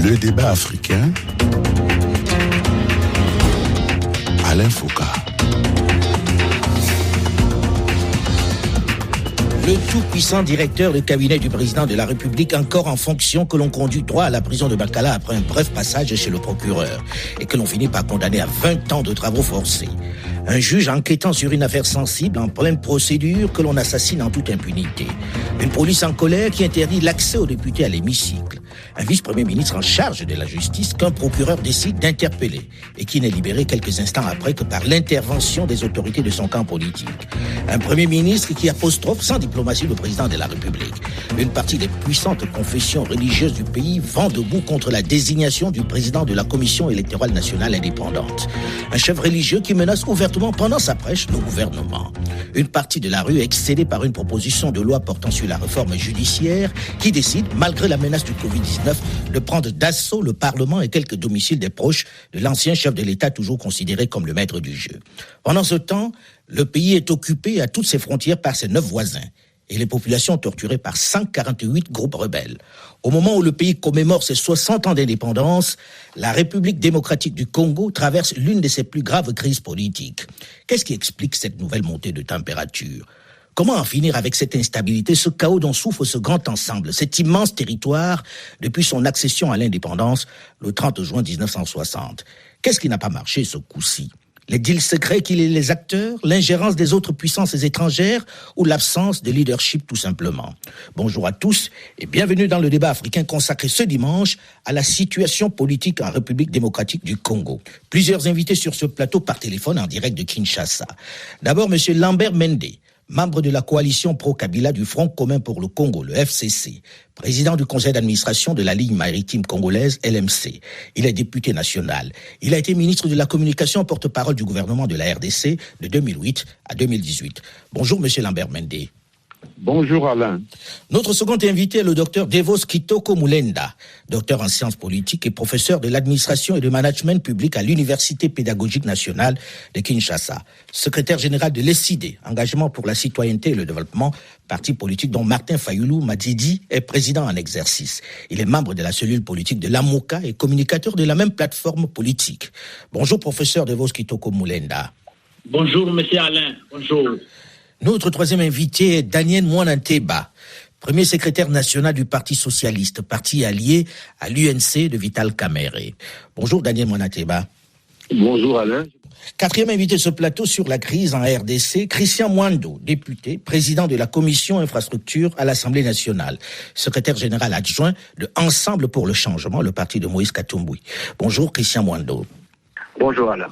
Le débat africain. Alain Foucault. Le tout-puissant directeur de cabinet du président de la République, encore en fonction, que l'on conduit droit à la prison de Bakala après un bref passage chez le procureur et que l'on finit par condamner à 20 ans de travaux forcés. Un juge enquêtant sur une affaire sensible en pleine procédure que l'on assassine en toute impunité. Une police en colère qui interdit l'accès aux députés à l'hémicycle. Un vice-premier ministre en charge de la justice qu'un procureur décide d'interpeller et qui n'est libéré quelques instants après que par l'intervention des autorités de son camp politique. Un premier ministre qui apostrophe sans diplomatie le président de la République. Une partie des puissantes confessions religieuses du pays vont debout contre la désignation du président de la Commission électorale nationale indépendante. Un chef religieux qui menace ouvertement pendant sa prêche le gouvernement. Une partie de la rue est excédée par une proposition de loi portant sur la réforme judiciaire qui décide, malgré la menace du Covid-19, de prendre d'assaut le Parlement et quelques domiciles des proches de l'ancien chef de l'État toujours considéré comme le maître du jeu. Pendant ce temps, le pays est occupé à toutes ses frontières par ses 9 voisins et les populations torturées par 148 groupes rebelles. Au moment où le pays commémore ses 60 ans d'indépendance, la République démocratique du Congo traverse l'une de ses plus graves crises politiques. Qu'est-ce qui explique cette nouvelle montée de température ? Comment en finir avec cette instabilité, ce chaos dont souffre ce grand ensemble, cet immense territoire depuis son accession à l'indépendance le 30 juin 1960 ? Qu'est-ce qui n'a pas marché ce coup-ci ? Les deals secrets qui les acteurs, l'ingérence des autres puissances étrangères ou l'absence de leadership tout simplement. Bonjour à tous et bienvenue dans le débat africain consacré ce dimanche à la situation politique en République démocratique du Congo. Plusieurs invités sur ce plateau par téléphone en direct de Kinshasa. D'abord, M. Lambert Mende, membre de la coalition pro-Kabila du Front commun pour le Congo, le FCC, président du conseil d'administration de la ligne maritime congolaise, LMC. Il est député national. Il a été ministre de la communication, porte-parole du gouvernement de la RDC de 2008 à 2018. Bonjour, monsieur Lambert Mende. Bonjour Alain. Notre second invité est le docteur Devos Kitoko Mulenda, docteur en sciences politiques et professeur de l'administration et de management public à l'Université pédagogique nationale de Kinshasa. Secrétaire général de l'ECID, Engagement pour la citoyenneté et le développement, parti politique dont Martin Fayulu Madidi est président en exercice. Il est membre de la cellule politique de l'AMOCA et communicateur de la même plateforme politique. Bonjour professeur Devos Kitoko Mulenda. Bonjour monsieur Alain, bonjour. Notre troisième invité est Daniel Mwananteba, premier secrétaire national du Parti socialiste, parti allié à l'UNC de Vital Kamerhe. Bonjour Daniel Mwananteba. Bonjour Alain. Quatrième invité de ce plateau sur la crise en RDC, Christian Mwando, député, président de la commission infrastructure à l'Assemblée nationale, secrétaire général adjoint de Ensemble pour le changement, le parti de Moïse Katumbi. Bonjour Christian Mwando. Bonjour Alain.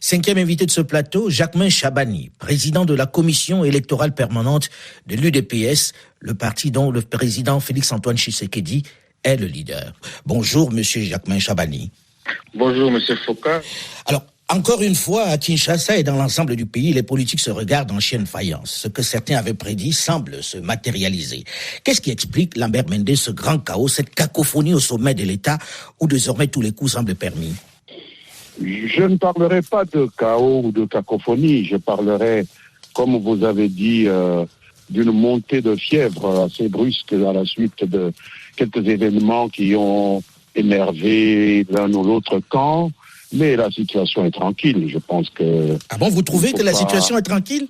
Cinquième invité de ce plateau, Jacquemain Chabani, président de la commission électorale permanente de l'UDPS, le parti dont le président Félix-Antoine Tshisekedi est le leader. Bonjour, monsieur Jacquemain Chabani. Bonjour, monsieur Foucault. Alors, encore une fois, à Kinshasa et dans l'ensemble du pays, les politiques se regardent en chienne faïence. Ce que certains avaient prédit semble se matérialiser. Qu'est-ce qui explique, Lambert Mende, ce grand chaos, cette cacophonie au sommet de l'État où désormais tous les coups semblent permis ? Je ne parlerai pas de chaos ou de cacophonie, je parlerai, comme vous avez dit, d'une montée de fièvre assez brusque à la suite de quelques événements qui ont énervé l'un ou l'autre camp, mais la situation est tranquille, je pense que... Ah bon, vous trouvez que la situation est tranquille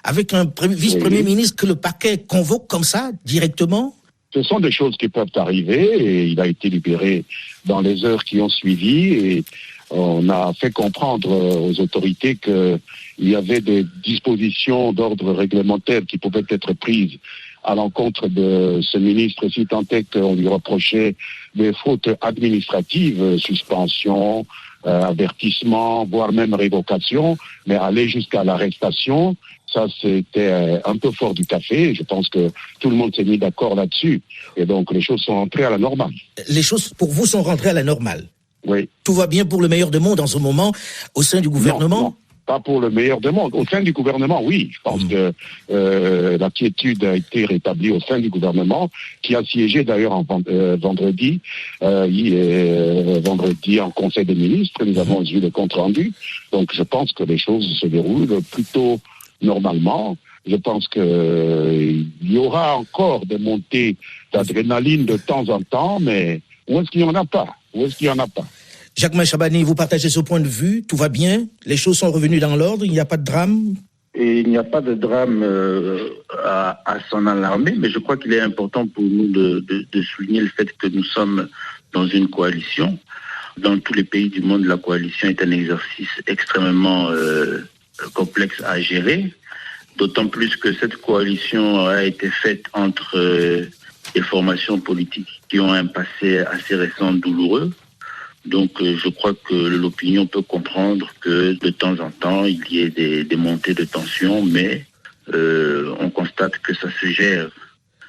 avec un vice-premier ministre que le parquet convoque comme ça, directement ? Ce sont des choses qui peuvent arriver et il a été libéré dans les heures qui ont suivi et on a fait comprendre aux autorités qu'il y avait des dispositions d'ordre réglementaire qui pouvaient être prises à l'encontre de ce ministre si tant est qu'on lui reprochait des fautes administratives, suspension, avertissement, voire même révocation, mais aller jusqu'à l'arrestation, ça c'était un peu fort du café. Je pense que tout le monde s'est mis d'accord là-dessus. Et donc les choses sont rentrées à la normale. Les choses pour vous sont rentrées à la normale ? Oui. Tout va bien pour le meilleur des mondes en ce moment au sein du gouvernement ? Non, pas pour le meilleur des mondes. Au sein du gouvernement, oui. Je pense que la quiétude a été rétablie au sein du gouvernement, qui a siégé d'ailleurs vendredi en Conseil des ministres. Nous avons vu le compte rendu. Donc je pense que les choses se déroulent plutôt normalement. Je pense qu'il y aura encore des montées d'adrénaline de temps en temps, mais Où est-ce qu'il n'y en a pas? Jacquemain Chabani, vous partagez ce point de vue? Tout va bien? Les choses sont revenues dans l'ordre? Il n'y a pas de drame? Et il n'y a pas de drame à s'en alarmer, mais je crois qu'il est important pour nous de souligner le fait que nous sommes dans une coalition. Dans tous les pays du monde, la coalition est un exercice extrêmement complexe à gérer, d'autant plus que cette coalition a été faite entre des formations politiques qui ont un passé assez récent douloureux. Donc je crois que l'opinion peut comprendre que de temps en temps, il y ait des montées de tension, mais on constate que ça se gère.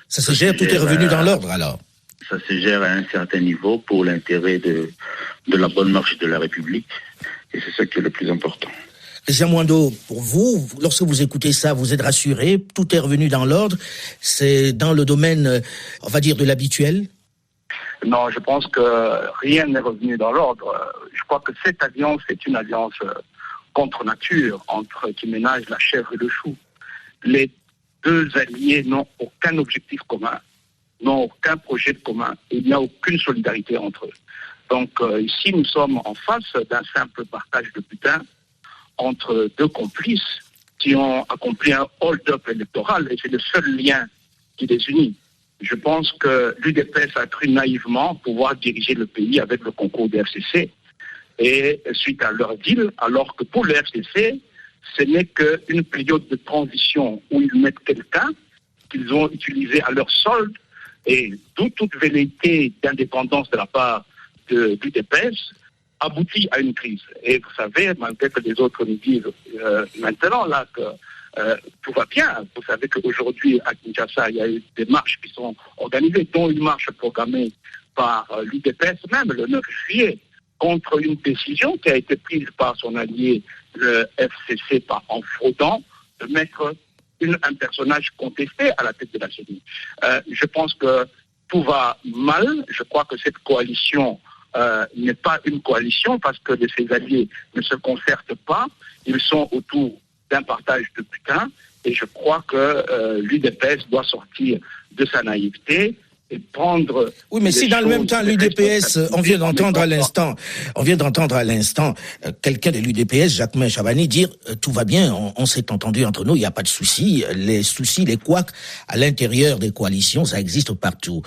Ça se gère, tout est revenu dans l'ordre alors? Ça se gère à un certain niveau pour l'intérêt de la bonne marche de la République. Et c'est ça qui est le plus important. Christian Mwando, pour vous, lorsque vous écoutez ça, vous êtes rassuré, tout est revenu dans l'ordre, c'est dans le domaine, on va dire, de l'habituel? Non, je pense que rien n'est revenu dans l'ordre. Je crois que cette alliance est une alliance contre nature, qui ménage la chèvre et le chou. Les deux alliés n'ont aucun objectif commun, n'ont aucun projet commun, et il n'y a aucune solidarité entre eux. Donc ici, nous sommes en face d'un simple partage de butin entre deux complices qui ont accompli un hold-up électoral, et c'est le seul lien qui les unit. Je pense que l'UDPS a cru naïvement pouvoir diriger le pays avec le concours du FCC et suite à leur deal, alors que pour le FCC, ce n'est qu'une période de transition où ils mettent quelqu'un qu'ils ont utilisé à leur solde, et d'où toute velléité d'indépendance de la part de l'UDPS aboutit à une crise. Et vous savez, malgré que les autres nous disent maintenant là que tout va bien. Vous savez qu'aujourd'hui, à Kinshasa, il y a eu des marches qui sont organisées, dont une marche programmée par l'UDPS, même le 9 juillet, contre une décision qui a été prise par son allié, le FCC, en fraudant, de mettre un personnage contesté à la tête de la CENI. Je pense que tout va mal. Je crois que cette coalition n'est pas une coalition parce que ses alliés ne se concertent pas. Ils sont autour d'un partage de butin, et je crois que l'UDPS doit sortir de sa naïveté et prendre... Oui, mais si dans le même temps, l'UDPS, on vient d'entendre à l'instant, quelqu'un de l'UDPS, Jacquemain Chabani, dire tout va bien, on s'est entendu entre nous, il n'y a pas de soucis, les couacs à l'intérieur des coalitions, ça existe partout.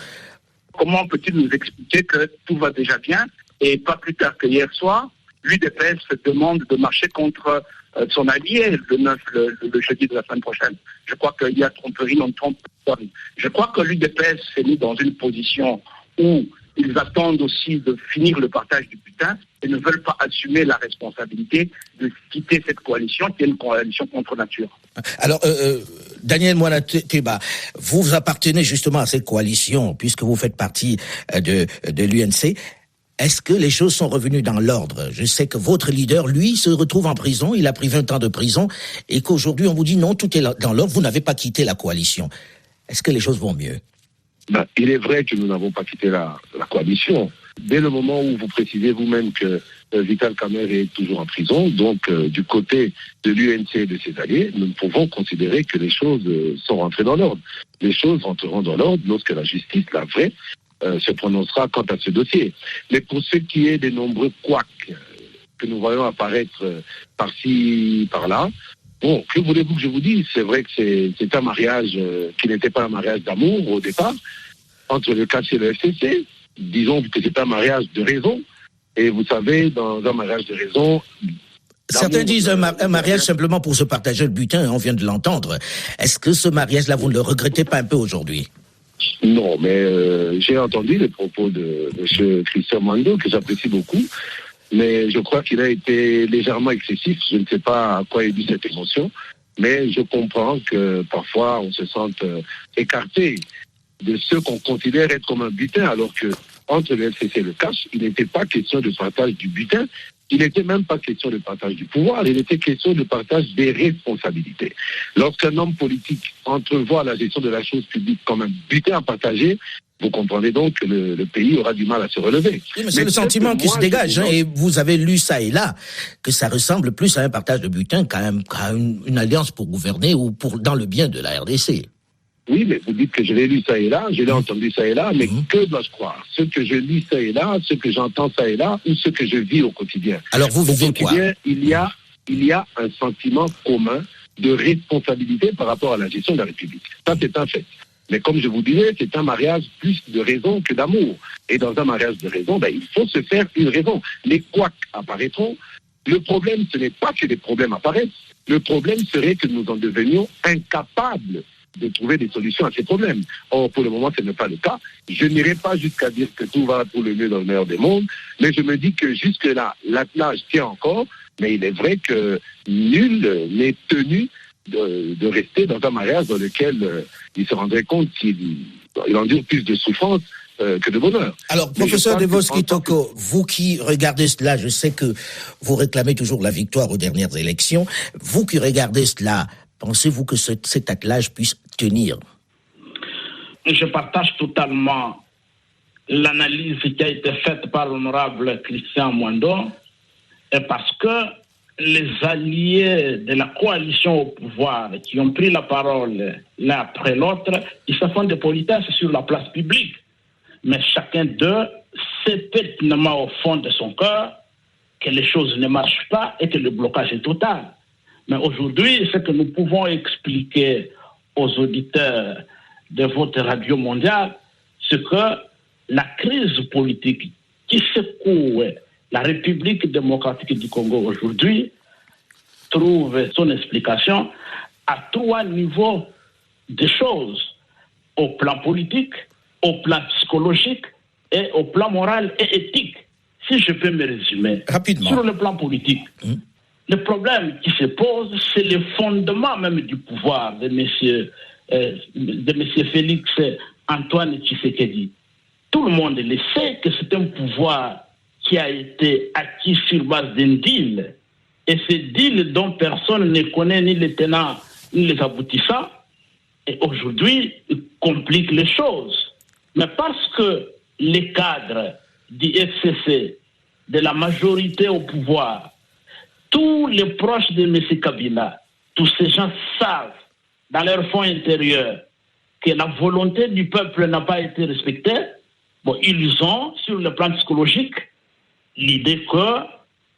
Comment peut-il nous expliquer que tout va déjà bien, et pas plus tard que hier soir, l'UDPS demande de marcher contre son allié le jeudi de la semaine prochaine. Je crois qu'il y a tromperie, on ne trompe personne. Je crois que l'UDPS s'est mis dans une position où ils attendent aussi de finir le partage du butin et ne veulent pas assumer la responsabilité de quitter cette coalition qui est une coalition contre nature. Alors, Daniel Mwana-Teba, vous appartenez justement à cette coalition puisque vous faites partie de l'UNC. Est-ce que les choses sont revenues dans l'ordre? Je sais que votre leader, lui, se retrouve en prison, il a pris 20 ans de prison, et qu'aujourd'hui on vous dit non, tout est dans l'ordre, vous n'avez pas quitté la coalition. Est-ce que les choses vont mieux? Il est vrai que nous n'avons pas quitté la coalition. Dès le moment où vous précisez vous-même que Vital Kamerhe est toujours en prison, donc du côté de l'UNC et de ses alliés, nous pouvons considérer que les choses sont rentrées dans l'ordre. Les choses rentreront dans l'ordre lorsque la justice, la vraie, se prononcera quant à ce dossier. Mais pour ce qui est des nombreux couacs que nous voyons apparaître par-ci, par-là, bon, que voulez-vous que je vous dise? C'est vrai que c'est un mariage qui n'était pas un mariage d'amour au départ, entre le CAC et le FCC. Disons que c'est un mariage de raison. Et vous savez, dans un mariage de raison... Certains disent un mariage simplement pour se partager le butin, on vient de l'entendre. Est-ce que ce mariage-là, vous ne le regrettez pas un peu aujourd'hui? Non, mais j'ai entendu les propos de M. Christian Mwando, que j'apprécie beaucoup, mais je crois qu'il a été légèrement excessif. Je ne sais pas à quoi est due cette émotion, mais je comprends que parfois on se sente écarté de ce qu'on considère être comme un butin, alors que entre le FCC et le CAS, il n'était pas question de partage du butin, il n'était même pas question de partage du pouvoir, il était question de partage des responsabilités. Lorsqu'un homme politique entrevoit la gestion de la chose publique comme un butin à partager, vous comprenez donc que le pays aura du mal à se relever. Oui, mais c'est le sentiment qui se dégage, et vous avez lu ça et là, que ça ressemble plus à un partage de butin qu'à une alliance pour gouverner ou dans le bien de la RDC. Oui, mais vous dites que je l'ai lu ça et là, je l'ai entendu ça et là, mais que dois-je croire? Ce que je lis ça et là, ce que j'entends ça et là, ou ce que je vis au quotidien? Alors vous vivez quoi? Au quotidien, il y a un sentiment commun de responsabilité par rapport à la gestion de la République. Ça, c'est un fait. Mais comme je vous disais, c'est un mariage plus de raison que d'amour. Et dans un mariage de raison, il faut se faire une raison. Les couacs apparaîtront. Le problème, ce n'est pas que les problèmes apparaissent. Le problème serait que nous en devenions incapables de trouver des solutions à ces problèmes. Or, pour le moment, ce n'est pas le cas. Je n'irai pas jusqu'à dire que tout va pour le mieux dans le meilleur des mondes, mais je me dis que jusque-là, l'attelage tient encore, mais il est vrai que nul n'est tenu de rester dans un mariage dans lequel il se rendrait compte qu'il endure plus de souffrance que de bonheur. Alors, professeur Devos Kitoko, vous qui regardez cela, je sais que vous réclamez toujours la victoire aux dernières élections, vous qui regardez cela, pensez-vous que cet attelage puisse tenir? Je partage totalement l'analyse qui a été faite par l'honorable Christian Mwando, et parce que les alliés de la coalition au pouvoir qui ont pris la parole l'un après l'autre, ils se font des politesses sur la place publique. Mais chacun d'eux sait pertinemment au fond de son cœur que les choses ne marchent pas et que le blocage est total. Mais aujourd'hui, ce que nous pouvons expliquer aux auditeurs de votre radio mondiale, c'est que la crise politique qui secoue la République démocratique du Congo aujourd'hui trouve son explication à 3 niveaux de choses, au plan politique, au plan psychologique et au plan moral et éthique. Si je peux me résumer. Rapidement. Sur le plan politique, le problème qui se pose, c'est le fondement même du pouvoir de M. Félix Antoine Tshisekedi. Tout le monde le sait que c'est un pouvoir qui a été acquis sur base d'un deal. Et ce deal dont personne ne connaît ni les tenants ni les aboutissants, et aujourd'hui, il complique les choses. Mais parce que les cadres du FCC, de la majorité au pouvoir, tous les proches de M. Kabila, tous ces gens savent dans leur fond intérieur que la volonté du peuple n'a pas été respectée, ils ont, sur le plan psychologique, l'idée que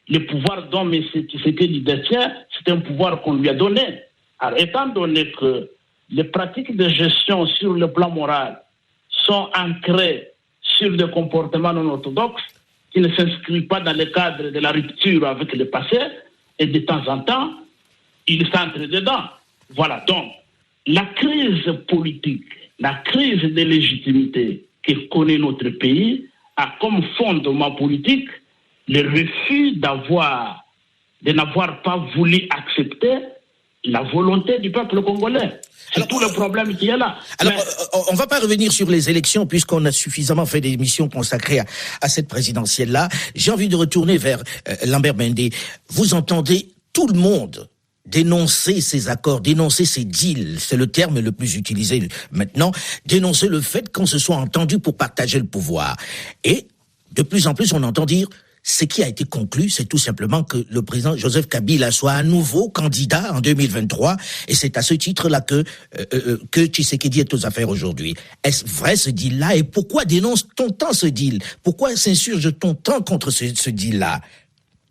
le pouvoir dont M. Tshisekedi détient, c'est un pouvoir qu'on lui a donné. Alors, étant donné que les pratiques de gestion sur le plan moral sont ancrées sur des comportements non orthodoxes qui ne s'inscrivent pas dans le cadre de la rupture avec le passé, et de temps en temps, ils s'entrent dedans. Voilà, donc, la crise politique, la crise de légitimité que connaît notre pays a comme fondement politique le refus de n'avoir pas voulu accepter la volonté du peuple congolais. C'est tout le problème qui est là. Alors, on ne va pas revenir sur les élections puisqu'on a suffisamment fait d'émissions consacrées à cette présidentielle-là. J'ai envie de retourner vers Lambert Mende. Vous entendez tout le monde dénoncer ces accords, dénoncer ces deals, c'est le terme le plus utilisé maintenant, dénoncer le fait qu'on se soit entendu pour partager le pouvoir. Et de plus en plus, on entend dire ce qui a été conclu, c'est tout simplement que le président Joseph Kabila soit à nouveau candidat en 2023, et c'est à ce titre-là que Tshisekedi est aux affaires aujourd'hui. Est-ce vrai ce deal-là? Et pourquoi dénonce-t-on tant ce deal? Pourquoi s'insurge-t-on tant contre ce deal-là?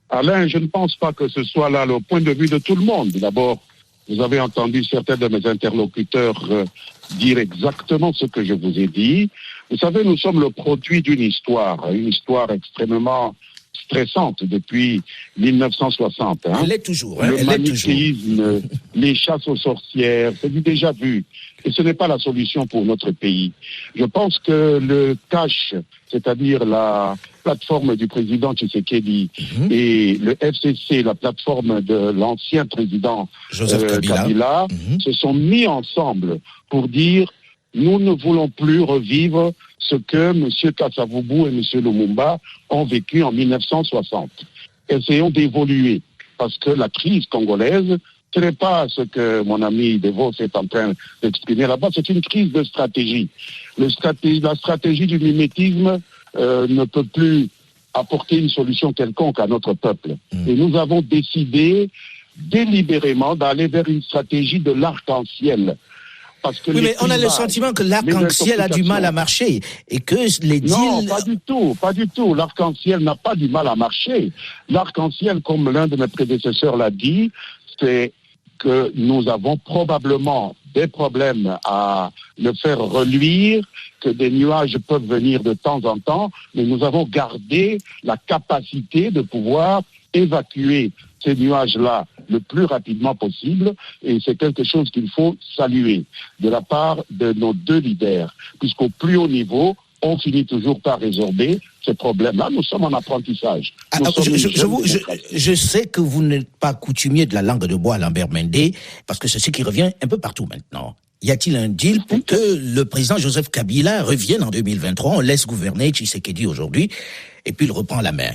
Alain, je ne pense pas que ce soit là le point de vue de tout le monde. D'abord, vous avez entendu certains de mes interlocuteurs dire exactement ce que je vous ai dit. Vous savez, nous sommes le produit d'une histoire extrêmement stressante depuis 1960. Elle est toujours. Le manichéisme, les chasses aux sorcières, c'est du déjà vu. Et ce n'est pas la solution pour notre pays. Je pense que le cash, c'est-à-dire la plateforme du président Tshisekedi et le FCC, la plateforme de l'ancien président Joseph Kabila, se sont mis ensemble pour dire nous ne voulons plus revivre ce que M. Kasavubu et M. Lumumba ont vécu en 1960. Essayons d'évoluer, parce que la crise congolaise, ce n'est pas ce que mon ami Devos est en train d'exprimer là-bas, c'est une crise de stratégie. La stratégie du mimétisme ne peut plus apporter une solution quelconque à notre peuple. Et nous avons décidé délibérément d'aller vers une stratégie de l'arc-en-ciel. parce que... Oui, mais on a le sentiment que l'arc-en-ciel a du mal à marcher et que les deals... Non, pas du tout. L'arc-en-ciel n'a pas du mal à marcher. L'arc-en-ciel, comme l'un de mes prédécesseurs l'a dit, c'est que nous avons probablement des problèmes à le faire reluire, que des nuages peuvent venir de temps en temps, mais nous avons gardé la capacité de pouvoir évacuer ces nuages-là le plus rapidement possible, et c'est quelque chose qu'il faut saluer de la part de nos deux leaders, puisqu'au plus haut niveau, on finit toujours par résorber ces problèmes-là. Nous sommes en apprentissage. Je sais que vous n'êtes pas coutumier de la langue de bois, Lambert Mende, parce que c'est ce qui revient un peu partout maintenant. Y a-t-il un deal pour que le président Joseph Kabila revienne en 2023? On laisse gouverner Tshisekedi aujourd'hui, et puis il reprend la main.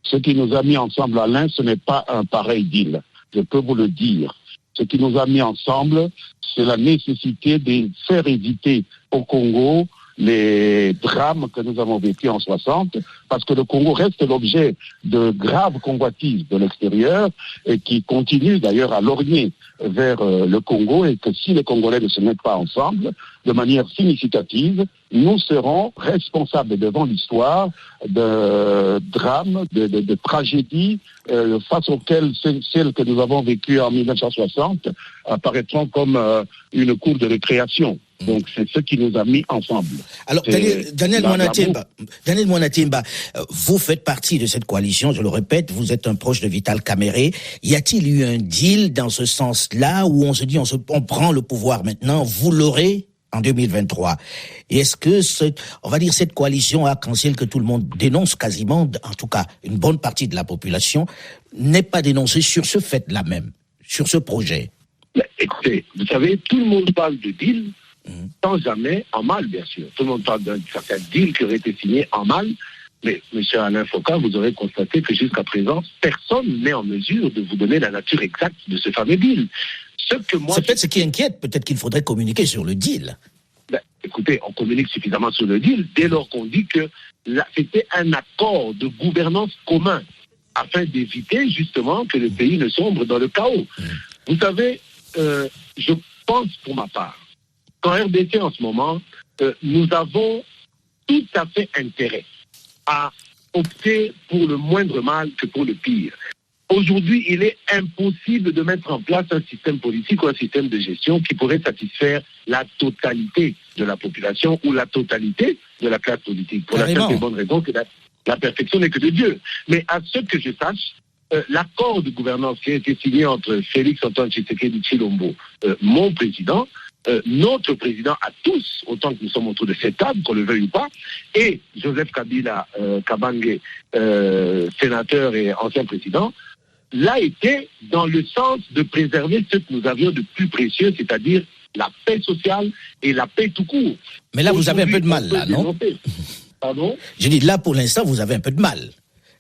Ce qui nous a mis ensemble, Alain, ce n'est pas un pareil deal. Je peux vous le dire. Ce qui nous a mis ensemble, c'est la nécessité de faire éviter au Congo les drames que nous avons vécus en 60, parce que le Congo reste l'objet de graves convoitises de l'extérieur et qui continuent d'ailleurs à lorgner vers le Congo, et que si les Congolais ne se mettent pas ensemble de manière significative, nous serons responsables devant l'histoire de drames, de tragédies face auxquelles celles que nous avons vécues en 1960 apparaîtront comme une cour de récréation. Donc c'est ce qui nous a mis ensemble. Alors Daniel Mouanatimba, vous faites partie de cette coalition, je le répète, vous êtes un proche de Vital Kamerhe. Y a-t-il eu un deal dans ce sens-là où on se dit on prend le pouvoir maintenant, vous l'aurez en 2023? Et est-ce que cette coalition arc-en-ciel que tout le monde dénonce quasiment, en tout cas une bonne partie de la population, n'est pas dénoncée sur ce fait-là même, sur ce projet? Écoutez, vous savez, tout le monde parle de deal, sans jamais en mal, bien sûr. Tout le monde parle d'un certain deal qui aurait été signé en mal, mais M. Alain Foka, vous aurez constaté que jusqu'à présent, personne n'est en mesure de vous donner la nature exacte de ce fameux deal. C'est peut-être ce qui inquiète, peut-être qu'il faudrait communiquer sur le deal. Écoutez, on communique suffisamment sur le deal dès lors qu'on dit que c'était un accord de gouvernance commun afin d'éviter justement que le pays ne sombre dans le chaos. Vous savez, je pense pour ma part qu'en RDC en ce moment, nous avons tout à fait intérêt à opter pour le moindre mal que pour le pire. Aujourd'hui, il est impossible de mettre en place un système politique ou un système de gestion qui pourrait satisfaire la totalité de la population ou la totalité de la classe politique. Pour la simple et bonne raison que la perfection n'est que de Dieu. Mais à ce que je sache, l'accord de gouvernance qui a été signé entre Félix Antoine Tshisekedi Tshilombo, mon président, notre président à tous, autant que nous sommes autour de cette table, qu'on le veuille ou pas, et Joseph Kabila Kabange, sénateur et ancien président, l'a été dans le sens de préserver ce que nous avions de plus précieux, c'est-à-dire la paix sociale et la paix tout court. Mais là, vous avez un peu de mal, là, non? Pardon? Je dis, là, pour l'instant, vous avez un peu de mal.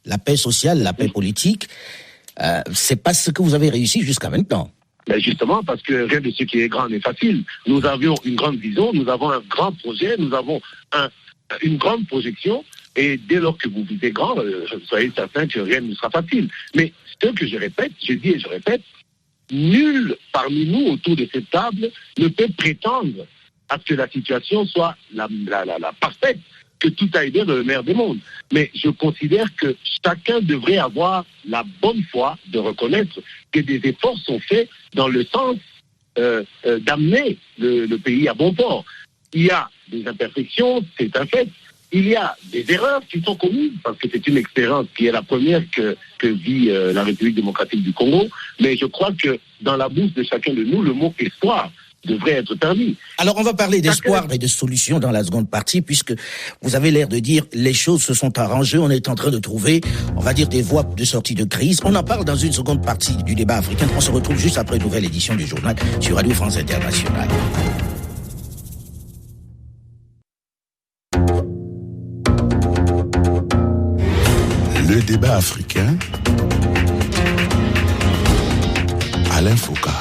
La paix sociale, la paix politique, c'est pas ce que vous avez réussi jusqu'à maintenant. Ben justement, parce que rien de ce qui est grand n'est facile. Nous avions une grande vision, nous avons un grand projet, nous avons une grande projection, et dès lors que vous visez grand, soyez certain que rien ne sera facile. Mais ce que je répète, je dis et je répète, nul parmi nous autour de cette table ne peut prétendre à ce que la situation soit la parfaite, que tout aille bien dans le meilleur des mondes. Mais je considère que chacun devrait avoir la bonne foi de reconnaître que des efforts sont faits dans le sens d'amener le pays à bon port. Il y a des imperfections, c'est un fait. Il y a des erreurs qui sont commises, parce que c'est une expérience qui est la première que vit la République démocratique du Congo. Mais je crois que dans la bouche de chacun de nous, le mot espoir devrait être permis. Alors on va parler d'espoir et de solutions dans la seconde partie, puisque vous avez l'air de dire les choses se sont arrangées, on est en train de trouver, on va dire, des voies de sortie de crise. On en parle dans une seconde partie du débat africain. On se retrouve juste après une nouvelle édition du journal sur Radio France Internationale. Le débat africain, Alain Foka.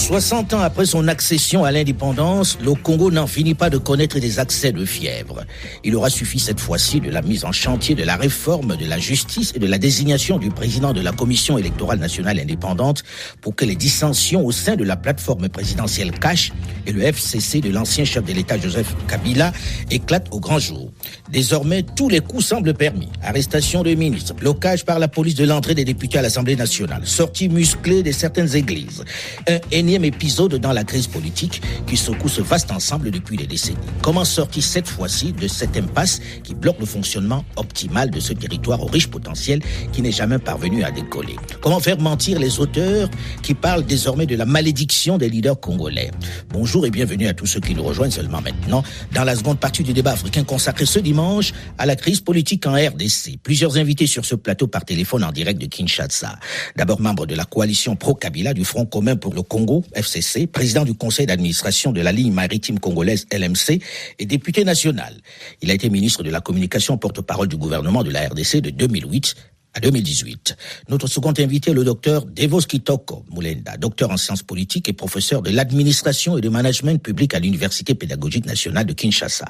60 ans après son accession à l'indépendance, le Congo n'en finit pas de connaître des accès de fièvre. Il aura suffi cette fois-ci de la mise en chantier de la réforme de la justice et de la désignation du président de la Commission électorale nationale indépendante pour que les dissensions au sein de la plateforme présidentielle CACH et le FCC de l'ancien chef de l'État Joseph Kabila éclatent au grand jour. Désormais, tous les coups semblent permis. Arrestation de ministres, blocage par la police de l'entrée des députés à l'Assemblée nationale, sortie musclée de certaines églises. Un énième épisode dans la crise politique qui secoue ce vaste ensemble depuis des décennies. Comment sortir cette fois-ci de cette impasse qui bloque le fonctionnement optimal de ce territoire au riche potentiel qui n'est jamais parvenu à décoller? Comment faire mentir les auteurs qui parlent désormais de la malédiction des leaders congolais? Bonjour et bienvenue à tous ceux qui nous rejoignent seulement maintenant dans la seconde partie du débat africain consacré ce dimanche à la crise politique en RDC. Plusieurs invités sur ce plateau par téléphone en direct de Kinshasa. D'abord membre de la coalition pro-Kabila du Front commun pour le Congo, FCC, président du conseil d'administration de la ligne maritime congolaise LMC et député national. Il a été ministre de la communication, porte-parole du gouvernement de la RDC de 2008 à 2018. Notre second invité est le docteur Devos Kitoko Mulenda, docteur en sciences politiques et professeur de l'administration et de management public à l'Université pédagogique nationale de Kinshasa.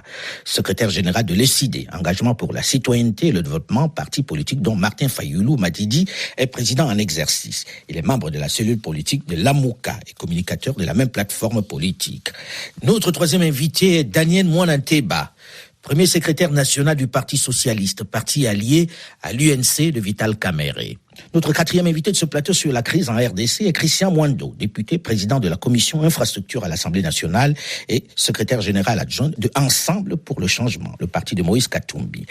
Secrétaire général de l'ECID, Engagement pour la citoyenneté et le développement, parti politique dont Martin Fayulu Madidi est président en exercice. Il est membre de la cellule politique de l'AMOUKA et communicateur de la même plateforme politique. Notre troisième invité est Daniel Mwananteba, premier secrétaire national du Parti socialiste, parti allié à l'UNC de Vital Kamerhe. Notre quatrième invité de ce plateau sur la crise en RDC est Christian Mwando, député président de la commission infrastructure à l'Assemblée nationale et secrétaire général adjoint de Ensemble pour le changement, le parti de Moïse Katumbi.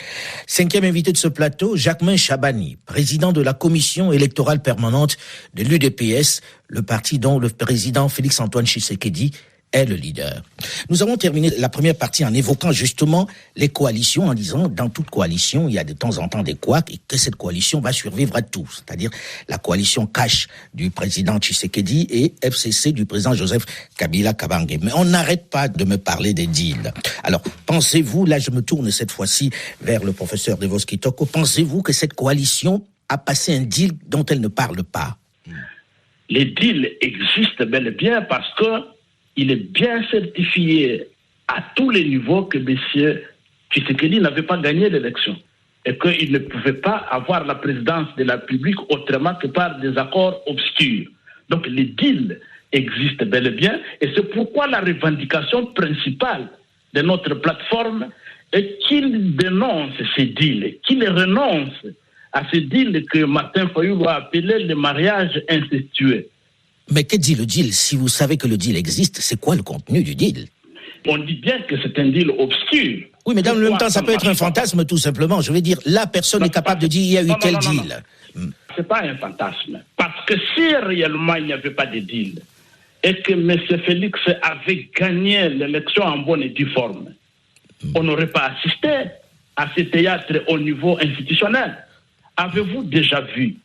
Cinquième invité de ce plateau, Jacquemain Chabani, président de la commission électorale permanente de l'UDPS, le parti dont le président Félix-Antoine Tshisekedi est le leader. Nous avons terminé la première partie en évoquant justement les coalitions, en disant dans toute coalition, il y a de temps en temps des couacs et que cette coalition va survivre à tout. C'est-à-dire la coalition CACH du président Tshisekedi et FCC du président Joseph Kabila Kabange. Mais on n'arrête pas de me parler des deals. Alors, pensez-vous, là je me tourne cette fois-ci vers le professeur Devos Kitoko, pensez-vous que cette coalition a passé un deal dont elle ne parle pas? Les deals existent bel et bien parce que il est bien certifié à tous les niveaux que M. Tshisekedi n'avait pas gagné l'élection et qu'il ne pouvait pas avoir la présidence de la République autrement que par des accords obscurs. Donc les deals existent bel et bien et c'est pourquoi la revendication principale de notre plateforme est qu'il dénonce ces deals, qu'il renonce à ces deals que Martin Fayulu a appelé le mariage incestueux. Mais que dit le deal? Si vous savez que le deal existe, c'est quoi le contenu du deal? On dit bien que c'est un deal obscur. Oui, mais dans le même temps, ça peut être un fantasme, tout simplement. Je veux dire, là, personne n'est capable de dire il y a eu tel deal. C'est pas un fantasme. Parce que si réellement il n'y avait pas de deal et que M. Félix avait gagné l'élection en bonne et due forme, on n'aurait pas assisté à ce théâtre au niveau institutionnel. Avez-vous déjà vu,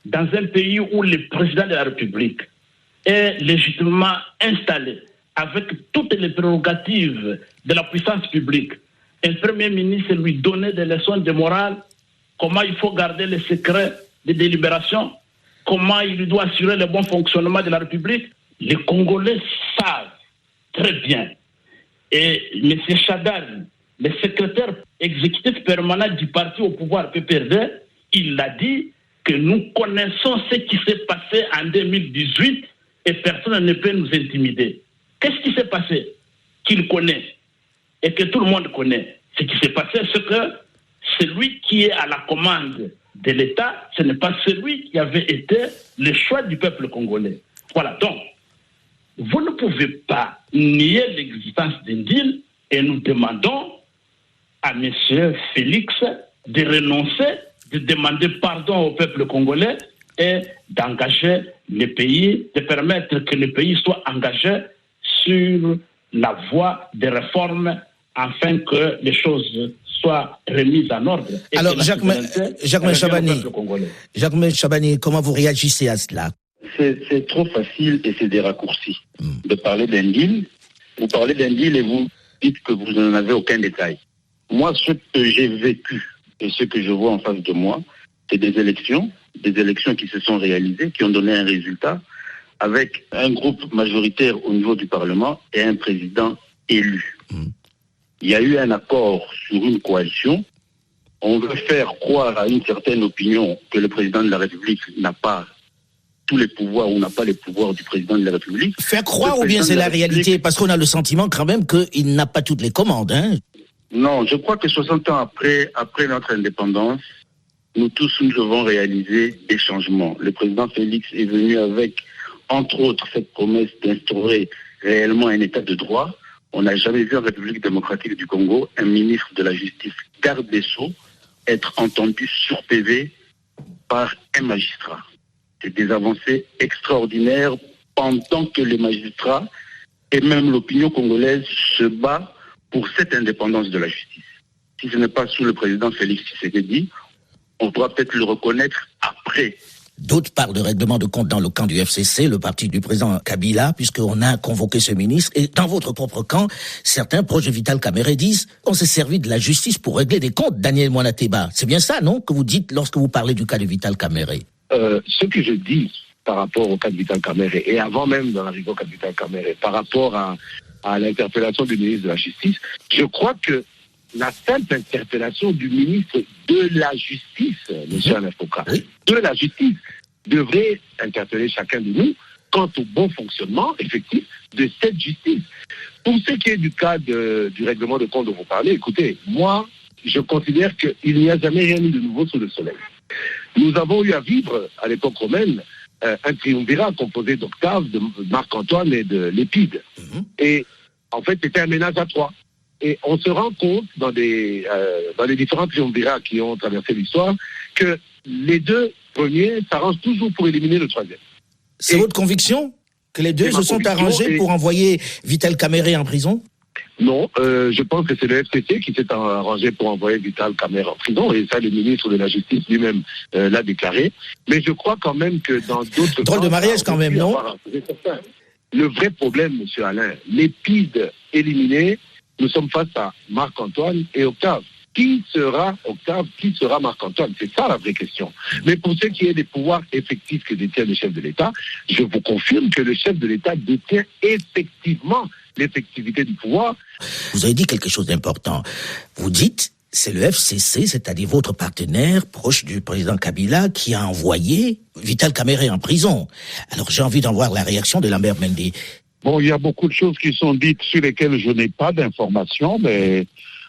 dans un pays où le président de la République est légitimement installé avec toutes les prérogatives de la puissance publique, un premier ministre lui donner des leçons de morale, comment il faut garder les secrets des délibérations, comment il doit assurer le bon fonctionnement de la République? Les Congolais savent très bien. Et M. Chadar, le secrétaire exécutif permanent du parti au pouvoir PPRD, il a dit que nous connaissons ce qui s'est passé en 2018 et personne ne peut nous intimider. Qu'est-ce qui s'est passé qu'il connaît et que tout le monde connaît? Ce qui s'est passé, c'est que celui qui est à la commande de l'État, ce n'est pas celui qui avait été le choix du peuple congolais. Voilà, donc, vous ne pouvez pas nier l'existence d'un deal et nous demandons à M. Félix de renoncer, de demander pardon au peuple congolais et d'engager le pays, de permettre que le pays soit engagé sur la voie des réformes afin que les choses soient remises en ordre. Alors, Jacquemain Chabani, comment vous réagissez à cela? C'est trop facile et c'est des raccourcis de parler d'un deal. Vous parlez d'un deal et vous dites que vous n'en avez aucun détail. Moi, ce que j'ai vécu et ce que je vois en face de moi, c'est des élections qui se sont réalisées, qui ont donné un résultat avec un groupe majoritaire au niveau du Parlement et un président élu. Il y a eu un accord sur une coalition. On veut faire croire à une certaine opinion que le président de la République n'a pas tous les pouvoirs ou n'a pas les pouvoirs du président de la République. Faire croire ou bien c'est la réalité? Parce qu'on a le sentiment quand même qu'il n'a pas toutes les commandes. Non, je crois que 60 ans après notre indépendance, nous tous, nous devons réaliser des changements. Le président Félix est venu avec, entre autres, cette promesse d'instaurer réellement un état de droit. On n'a jamais vu en République démocratique du Congo un ministre de la Justice, garde des Sceaux, être entendu sur PV par un magistrat. C'est des avancées extraordinaires pendant que les magistrats et même l'opinion congolaise se bat pour cette indépendance de la justice. Si ce n'est pas sous le président Félix Tshisekedi, on pourra peut-être le reconnaître après. D'autres parlent de règlement de compte dans le camp du FCC, le parti du président Kabila, puisqu'on a convoqué ce ministre. Et dans votre propre camp, certains proches de Vital Kamerhe disent on s'est servi de la justice pour régler des comptes, Daniel Mwanateba. C'est bien ça, non, que vous dites lorsque vous parlez du cas de Vital Kamerhe? Ce que je dis par rapport au cas de Vital Kamerhe, et avant même d'en arriver au cas de Vital Kamerhe, par rapport à l'interpellation du ministre de la Justice, je crois que la simple interpellation du ministre de la Justice, M. Alain Foucault, de la Justice, devrait interpeller chacun de nous quant au bon fonctionnement effectif de cette justice. Pour ce qui est du cas du règlement de compte dont vous parlez, écoutez, moi, je considère qu'il n'y a jamais rien eu de nouveau sous le soleil. Nous avons eu à vivre, à l'époque romaine, un triumvirat composé d'Octave, de Marc-Antoine et de Lépide. Et en fait, c'était un ménage à trois. Et on se rend compte dans les différents triumvirats qui ont traversé l'histoire que les deux premiers s'arrangent toujours pour éliminer le troisième. C'est votre conviction que les deux se sont arrangés pour envoyer Vital Kamerhe en prison? Non, je pense que c'est le FCC qui s'est arrangé pour envoyer Vital Kamerhe en prison, et ça, le ministre de la Justice lui-même l'a déclaré. Mais je crois quand même que dans d'autres... Drôle de mariage quand même, non? Le vrai problème, M. Alain, Lépide éliminé, nous sommes face à Marc-Antoine et Octave. Qui sera Octave? Qui sera Marc-Antoine? C'est ça la vraie question. Mais pour ce qui est des pouvoirs effectifs que détient le chef de l'État, je vous confirme que le chef de l'État détient effectivement l'effectivité du pouvoir. Vous avez dit quelque chose d'important. Vous dites, c'est le FCC, c'est-à-dire votre partenaire proche du président Kabila, qui a envoyé Vital Kamerhe en prison. Alors j'ai envie d'en voir la réaction de Lambert Mende. Bon, il y a beaucoup de choses qui sont dites sur lesquelles je n'ai pas d'informations, mais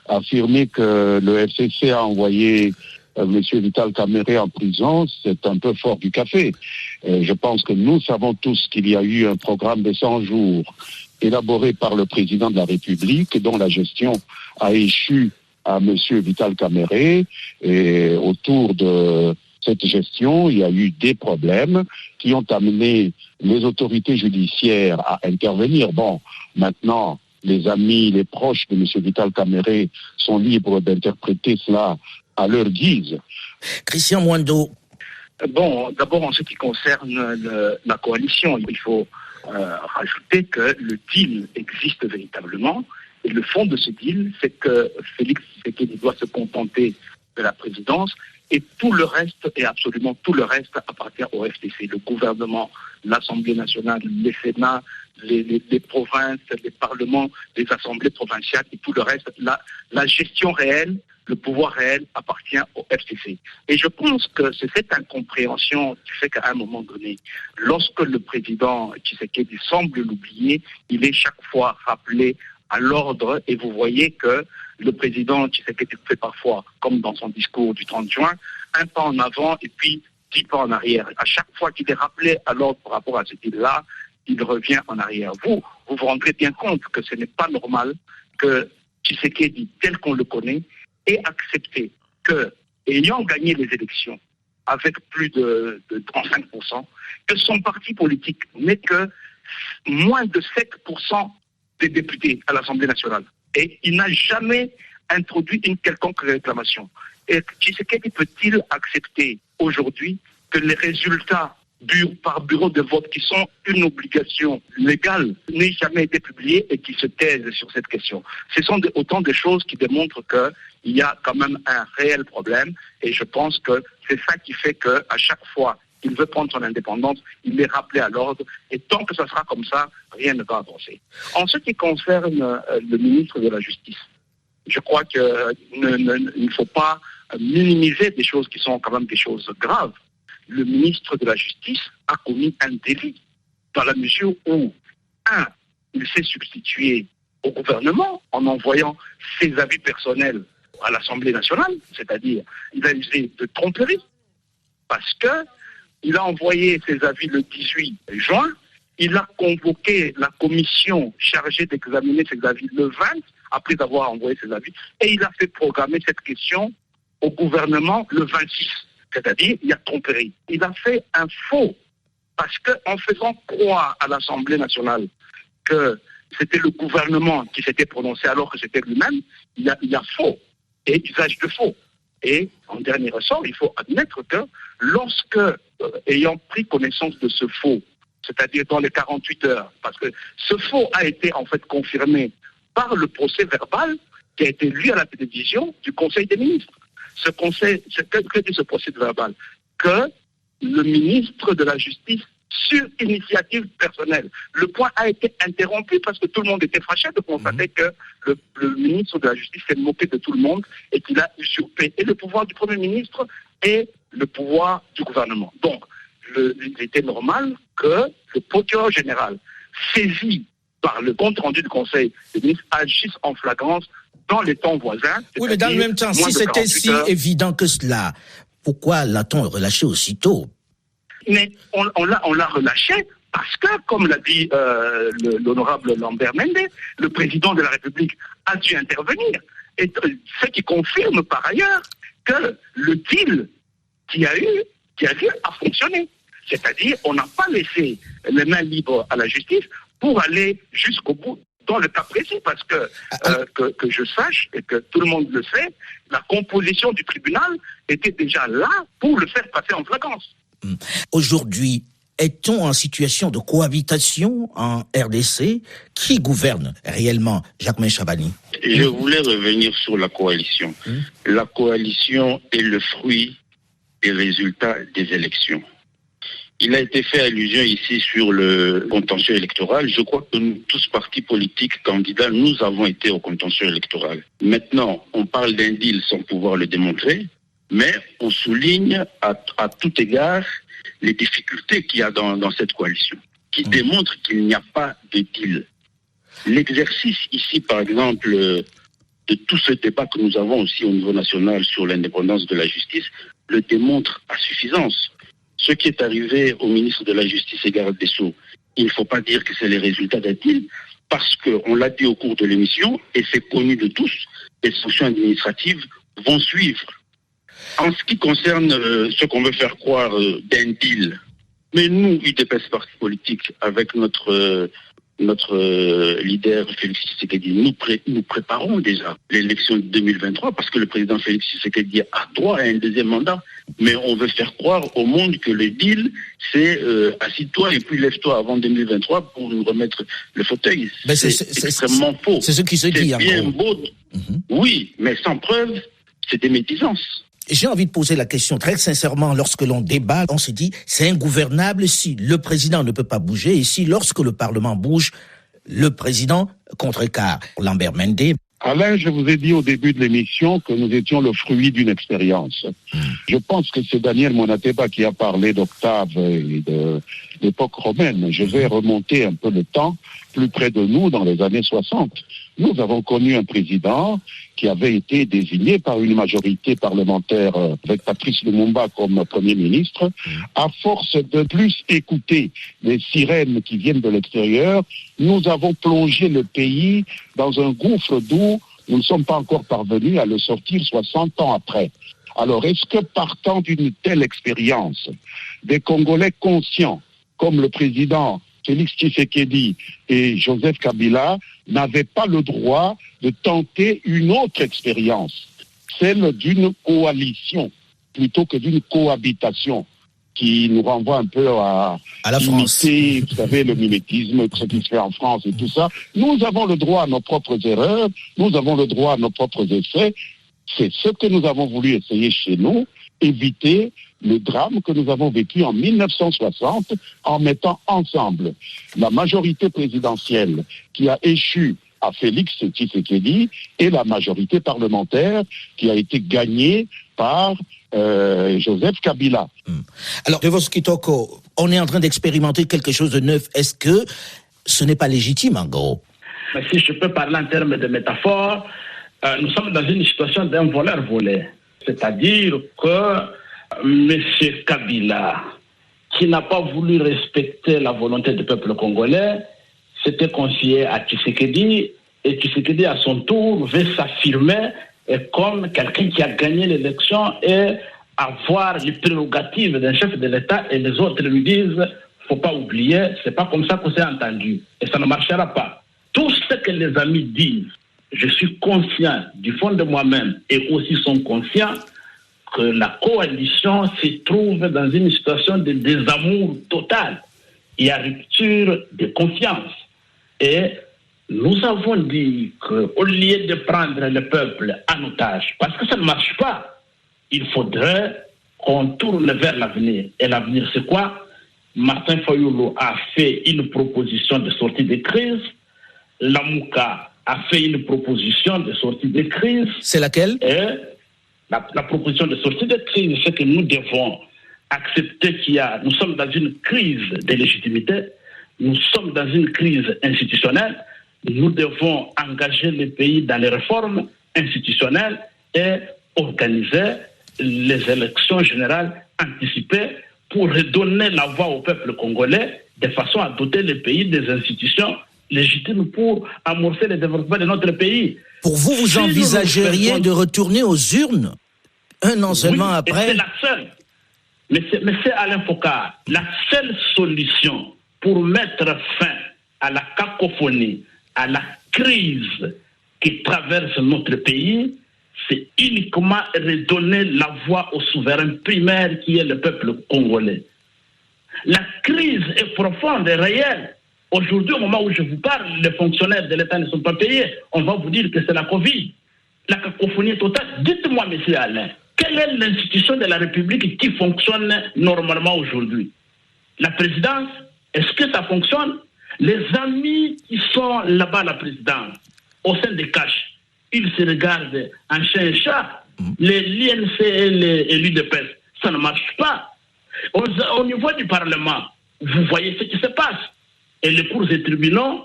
affirmer que le FCC a envoyé M. Vital Kamerhe en prison, c'est un peu fort du café. Je pense que nous savons tous qu'il y a eu un programme de 100 jours élaboré par le président de la République, dont la gestion a échu à M. Vital Kamerhe. Et autour de cette gestion, il y a eu des problèmes qui ont amené les autorités judiciaires à intervenir. Bon, maintenant, les amis, les proches de M. Vital Kamerhe sont libres d'interpréter cela à leur guise. Christian Mwando. Bon, d'abord, en ce qui concerne la coalition, il faut rajouter que le deal existe véritablement. Et le fond de ce deal, c'est que Félix Tshisekedi doit se contenter de la présidence et tout le reste, et absolument tout le reste, appartient au FCC. Le gouvernement, l'Assemblée nationale, les Sénats, les provinces, les parlements, les assemblées provinciales et tout le reste. La gestion réelle, le pouvoir réel appartient au FCC. Et je pense que c'est cette incompréhension qui fait qu'à un moment donné, lorsque le président Tshisekedi semble l'oublier, il est chaque fois rappelé à l'ordre, et vous voyez que le président Tshisekedi fait parfois, comme dans son discours du 30 juin, un pas en avant et puis 10 pas en arrière. À chaque fois qu'il est rappelé à l'ordre par rapport à ce deal-là, il revient en arrière. Vous vous rendrez bien compte que ce n'est pas normal que Tshisekedi, tel qu'on le connaît, ait accepté que, ayant gagné les élections avec plus de 35%, que son parti politique n'ait que moins de 7% des députés à l'Assemblée nationale. Et il n'a jamais introduit une quelconque réclamation. Et Tshisekedi peut-il accepter aujourd'hui que les résultats par bureau de vote, qui sont une obligation légale, n'aient jamais été publiés et qui se taisent sur cette question? Ce sont autant de choses qui démontrent qu'il y a quand même un réel problème, et je pense que c'est ça qui fait qu'à chaque fois il veut prendre son indépendance, il est rappelé à l'ordre, et tant que ça sera comme ça, rien ne va avancer. En ce qui concerne le ministre de la Justice, je crois qu'il ne faut pas minimiser des choses qui sont quand même des choses graves. Le ministre de la Justice a commis un délit dans la mesure où, il s'est substitué au gouvernement en envoyant ses avis personnels à l'Assemblée nationale, c'est-à-dire il a usé de tromperie, parce qu'il a envoyé ses avis le 18 juin, il a convoqué la commission chargée d'examiner ses avis le 20, après avoir envoyé ses avis, et il a fait programmer cette question au gouvernement le 26, c'est-à-dire il y a tromperie. Il a fait un faux, parce qu'en faisant croire à l'Assemblée nationale que c'était le gouvernement qui s'était prononcé alors que c'était lui-même, il y a faux et usage de faux. Et en dernier ressort, il faut admettre que lorsque, ayant pris connaissance de ce faux, c'est-à-dire dans les 48 heures, parce que ce faux a été en fait confirmé par le procès verbal qui a été lu à la télévision du Conseil des ministres. Que dit ce procès verbal? Que le ministre de la Justice, sur initiative personnelle, le point a été interrompu parce que tout le monde était fâché de constater que le ministre de la Justice s'est moqué de tout le monde et qu'il a usurpé et le pouvoir du Premier ministre et le pouvoir du gouvernement. Donc, il était normal que le procureur général, saisi par le compte rendu du Conseil des ministres, agisse en flagrance dans les temps voisins. Oui, mais dans le même temps, si c'était si évident que cela, pourquoi l'a-t-on relâché aussitôt? Mais on l'a relâché parce que, comme l'a dit l'honorable Lambert Mende, le président de la République a dû intervenir. Et ce qui confirme par ailleurs que le deal qui a eu a fonctionné. C'est-à-dire, on n'a pas laissé les mains libres à la justice pour aller jusqu'au bout dans le cas précis, parce que je sache, et que tout le monde le sait, la composition du tribunal était déjà là pour le faire passer en flagrance. Aujourd'hui, est-on en situation de cohabitation en RDC? Qui gouverne réellement, Jacquemain Chabani? Je voulais revenir sur la coalition. La coalition est le fruit des résultats des élections. Il a été fait allusion ici sur le contentieux électoral. Je crois que nous, tous partis politiques candidats, nous avons été au contentieux électoral. Maintenant, on parle d'un deal sans pouvoir le démontrer, mais on souligne à tout égard les difficultés qu'il y a dans cette coalition, qui démontrent qu'il n'y a pas de deal. L'exercice ici, par exemple, de tout ce débat que nous avons aussi au niveau national sur l'indépendance de la justice, le démontre à suffisance. Ce qui est arrivé au ministre de la Justice et garde des Sceaux, il ne faut pas dire que c'est les résultats d'un deal, parce qu'on l'a dit au cours de l'émission, et c'est connu de tous, les sanctions administratives vont suivre. En ce qui concerne ce qu'on veut faire croire d'un deal, mais nous, UDPS parti politique, avec notre leader Félix Tshisekedi, nous préparons déjà l'élection de 2023 parce que le président Félix Tshisekedi a droit à un deuxième mandat. Mais on veut faire croire au monde que le deal, c'est assis-toi et puis lève-toi avant 2023 pour nous remettre le fauteuil. C'est extrêmement faux. C'est ce qui se dit. C'est bien beau. Oui, mais sans preuve, c'est des médisances. J'ai envie de poser la question très sincèrement. Lorsque l'on débat, on se dit c'est ingouvernable si le président ne peut pas bouger et si lorsque le Parlement bouge, le président contrecarre. Lambert Mende. Alain, je vous ai dit au début de l'émission que nous étions le fruit d'une expérience. Je pense que c'est Daniel Monateba qui a parlé d'Octave et de l'époque romaine. Je vais remonter un peu le temps, plus près de nous, dans les années 60. Nous avons connu un président qui avait été désigné par une majorité parlementaire avec Patrice Lumumba comme Premier ministre. À force de plus écouter les sirènes qui viennent de l'extérieur, nous avons plongé le pays dans un gouffre d'où nous ne sommes pas encore parvenus à le sortir 60 ans après. Alors, est-ce que partant d'une telle expérience, des Congolais conscients, comme le président Félix Tshisekedi et Joseph Kabila, n'avaient pas le droit de tenter une autre expérience, celle d'une coalition, plutôt que d'une cohabitation, qui nous renvoie un peu à la France. Vous savez, le mimétisme, ce qui se fait en France et tout ça. Nous avons le droit à nos propres erreurs, nous avons le droit à nos propres essais. C'est ce que nous avons voulu essayer chez nous, éviter le drame que nous avons vécu en 1960 en mettant ensemble la majorité présidentielle qui a échu à Félix Tshisekedi et la majorité parlementaire qui a été gagnée par Joseph Kabila. Alors, Devos Kitoko, on est en train d'expérimenter quelque chose de neuf. Est-ce que ce n'est pas légitime, en gros? Mais si je peux parler en termes de métaphore, nous sommes dans une situation d'un voleur volé. C'est-à-dire que M. Kabila, qui n'a pas voulu respecter la volonté du peuple congolais, s'était confié à Tshisekedi, et Tshisekedi, à son tour, veut s'affirmer comme quelqu'un qui a gagné l'élection et avoir les prérogatives d'un chef de l'État, et les autres lui disent faut pas oublier, c'est pas comme ça qu'on s'est entendu, et ça ne marchera pas. Tout ce que les amis disent, je suis conscient du fond de moi-même, et aussi sont conscients que la coalition se trouve dans une situation de désamour total. Il y a rupture de confiance. Et nous avons dit qu'au lieu de prendre le peuple en otage, parce que ça ne marche pas, il faudrait qu'on tourne vers l'avenir. Et l'avenir, c'est quoi? Martin Fayulu a fait une proposition de sortie de crise. Lamouka a fait une proposition de sortie de crise. C'est laquelle? Et la proposition de sortie de crise, c'est que nous devons accepter nous sommes dans une crise de légitimité, nous sommes dans une crise institutionnelle, nous devons engager le pays dans les réformes institutionnelles et organiser les élections générales anticipées pour redonner la voix au peuple congolais de façon à doter le pays des institutions légitimes pour amorcer le développement de notre pays. Pour vous, vous envisageriez de retourner aux urnes un an seulement après? C'est la seule. Mais c'est Alain Foucault, la seule solution pour mettre fin à la cacophonie, à la crise qui traverse notre pays, c'est uniquement redonner la voix au souverain primaire qui est le peuple congolais. La crise est profonde et réelle. Aujourd'hui, au moment où je vous parle, les fonctionnaires de l'État ne sont pas payés. On va vous dire que c'est la Covid. La cacophonie est totale. Dites-moi, monsieur Alain, quelle est l'institution de la République qui fonctionne normalement aujourd'hui? La présidence, est-ce que ça fonctionne? Les amis qui sont là-bas à la présidence, au sein des caches, ils se regardent en chien et chat. L'INC et l'UDPS, ça ne marche pas. Au niveau du Parlement, vous voyez ce qui se passe. Et les cours et tribunaux,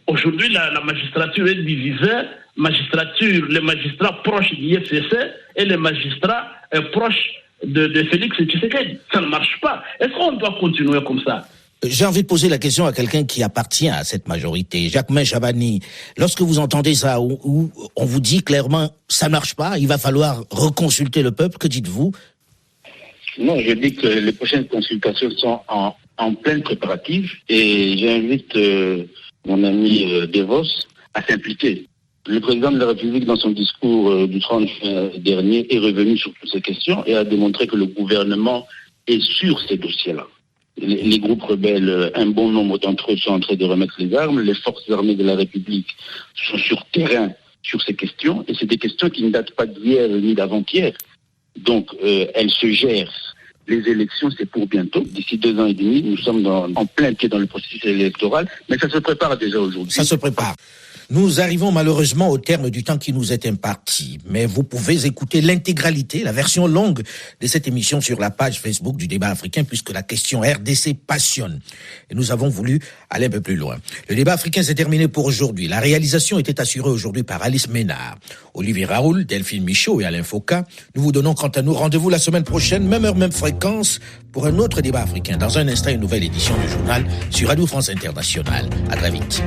aujourd'hui, la magistrature est divisée. Les magistrats proches du IFCC et les magistrats proches de Félix Tshisekedi. Ça ne marche pas. Est-ce qu'on doit continuer comme ça? J'ai envie de poser la question à quelqu'un qui appartient à cette majorité. Jacquemain Chabani, lorsque vous entendez ça, où on vous dit clairement ça ne marche pas, il va falloir reconsulter le peuple, que dites-vous? Non, je dis que les prochaines consultations sont en pleine préparative et j'invite mon ami Devos à s'impliquer. Le président de la République, dans son discours du 30 juin dernier, est revenu sur toutes ces questions et a démontré que le gouvernement est sur ces dossiers-là. Les groupes rebelles, un bon nombre d'entre eux sont en train de remettre les armes. Les forces armées de la République sont sur terrain sur ces questions. Et c'est des questions qui ne datent pas d'hier ni d'avant-hier. Donc, elles se gèrent. Les élections, c'est pour bientôt. D'ici 2 ans et demi, nous sommes en plein pied dans le processus électoral. Mais ça se prépare déjà aujourd'hui. Ça se prépare. Nous arrivons malheureusement au terme du temps qui nous est imparti, mais vous pouvez écouter l'intégralité, la version longue de cette émission sur la page Facebook du débat africain, puisque la question RDC passionne. Et nous avons voulu aller un peu plus loin. Le débat africain s'est terminé pour aujourd'hui. La réalisation était assurée aujourd'hui par Alice Ménard, Olivier Raoul, Delphine Michaud et Alain Foucault. Nous vous donnons quant à nous rendez-vous la semaine prochaine, même heure, même fréquence, pour un autre débat africain. Dans un instant, une nouvelle édition du journal sur Radio France Internationale. À très vite.